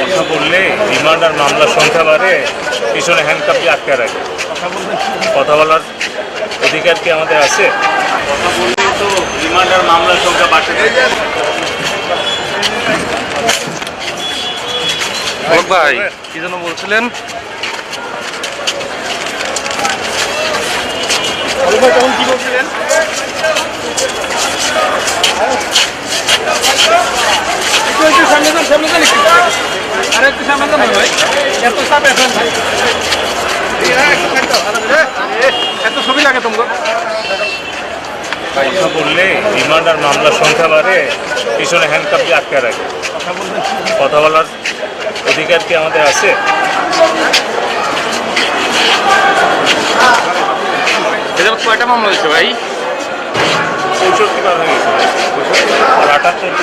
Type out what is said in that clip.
কথা বললে রিমান্ড আর মামলার সংখ্যা বাড়ে, পিছনে হ্যান্ডকাপ দিয়ে আটকে রাখে। কথা বলার অধিকার কি আমাদের আছে? কথা বললেই তো রিমান্ড আর মামলার সংখ্যা বাড়তে থাকে। ভাই কি যেন বলছিলেন? তখন কি বলছিলেন? এত ছবি লাগে তোমার? কথা বললে রিমান্ড আর মামলার সংখ্যা বাড়ে, পিছনে হ্যান্ডকাপ দিয়ে আটকে রাখে। কথা বলার অধিকার কি আমাদের আছে? এদের কয়টা মামলা হয়েছে ভাই? 65 বার হয়ে গেছে আর 78